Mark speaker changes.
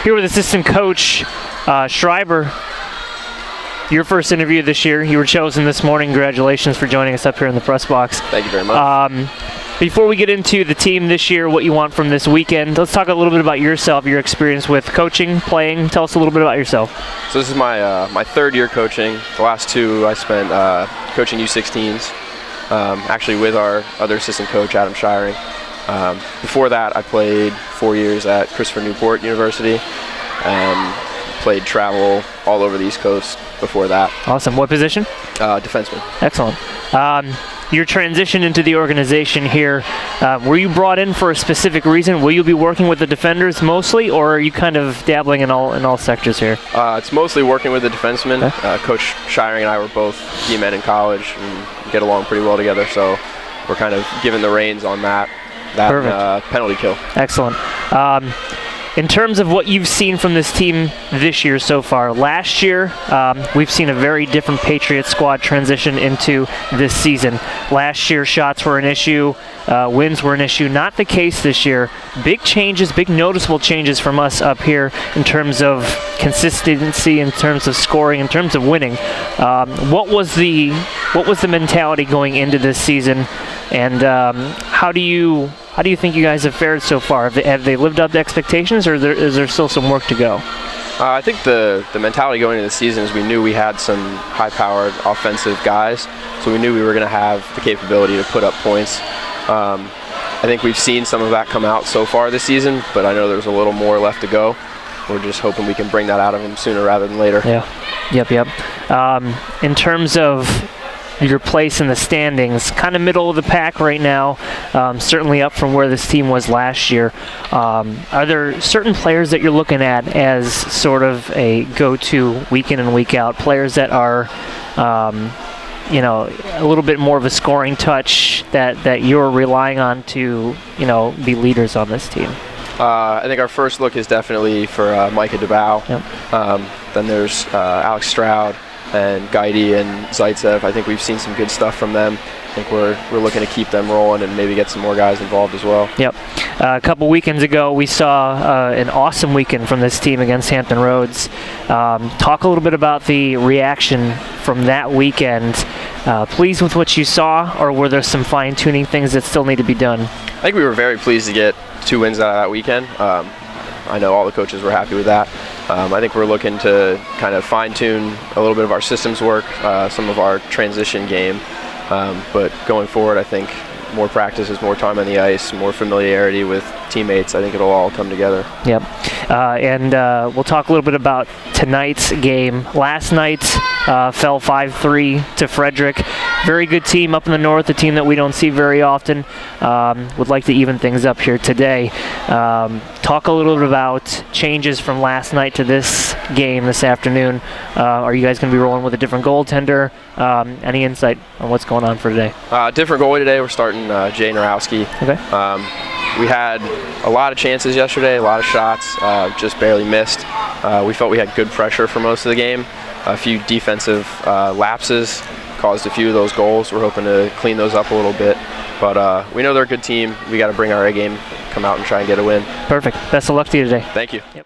Speaker 1: Here with assistant coach Schreiber. Your first interview this year. You were chosen this morning. Congratulations for joining us up here in the press box.
Speaker 2: Thank you very much.
Speaker 1: Before we get into the team this year, what you want from this weekend, let's talk a little bit about yourself, your experience with coaching, playing. Tell us a little bit about yourself.
Speaker 2: So this is my third year coaching. The last two I spent coaching U16s, actually with our other assistant coach, Adam Schreiber. Before that, I played 4 years at Christopher Newport University. Played travel all over the East Coast before that.
Speaker 1: Awesome. What position?
Speaker 2: Defenseman.
Speaker 1: Excellent. Your transition into the organization here, were you brought in for a specific reason? Will you be working with the defenders mostly, or are you kind of dabbling in all sectors here?
Speaker 2: It's mostly working with the defensemen.
Speaker 1: Okay.
Speaker 2: Coach Schreiber and I were both D-men in college and get along pretty well together, so we're kind of given the reins on that penalty kill.
Speaker 1: Excellent. In terms of what you've seen from this team this year so far, last year we've seen a very different Patriots squad transition into this season. Last year shots were an issue, wins were an issue. Not the case this year. Big changes, big noticeable changes from us up here in terms of consistency, in terms of scoring, in terms of winning. What was the mentality going into this season, and how do you think you guys have fared so far? Have they lived up to expectations, or is there still some work to go?
Speaker 2: I think the mentality going into the season is we knew we had some high-powered offensive guys, so we knew we were going to have the capability to put up points. I think we've seen some of that come out so far this season, but I know there's a little more left to go. We're just hoping we can bring that out of them sooner rather than later.
Speaker 1: Yeah. Yep. In terms of your place in the standings, kind of middle of the pack right now, certainly up from where this team was last year. Are there certain players that you're looking at as sort of a go-to week in and week out, players that are a little bit more of a scoring touch that you're relying on to be leaders on this team?
Speaker 2: I think our first look is definitely for Micah DeBow.
Speaker 1: Yep.
Speaker 2: Then there's Alex Stroud and Gaidi and Zaitsev. I think we've seen some good stuff from them. I think we're looking to keep them rolling and maybe get some more guys involved as well.
Speaker 1: Yep. A couple weekends ago, we saw an awesome weekend from this team against Hampton Roads. Talk a little bit about the reaction from that weekend. Pleased with what you saw, or were there some fine-tuning things that still need to be done?
Speaker 2: I think we were very pleased to get 2 wins out of that weekend. I know all the coaches were happy with that. I think we're looking to kind of fine-tune a little bit of our systems work, some of our transition game. But going forward, I think more practices, more time on the ice, more familiarity with teammates, I think it'll all come together.
Speaker 1: Yep. And we'll talk a little bit about tonight's game. Last night fell 5-3 to Frederick. Very good team up in the north, a team that we don't see very often. Would like to even things up here today. Talk a little bit about changes from last night to this game this afternoon. Are you guys going to be rolling with a different goaltender? Any insight on what's going on for today?
Speaker 2: Different goalie today. We're starting Jay Narowski.
Speaker 1: Okay.
Speaker 2: We had a lot of chances yesterday, a lot of shots, just barely missed. We felt we had good pressure for most of the game. A few defensive lapses caused a few of those goals. We're hoping to clean those up a little bit. But we know they're a good team. We got to bring our A game, come out and try and get a win.
Speaker 1: Perfect. Best of luck to you today.
Speaker 2: Thank you.
Speaker 1: Yep.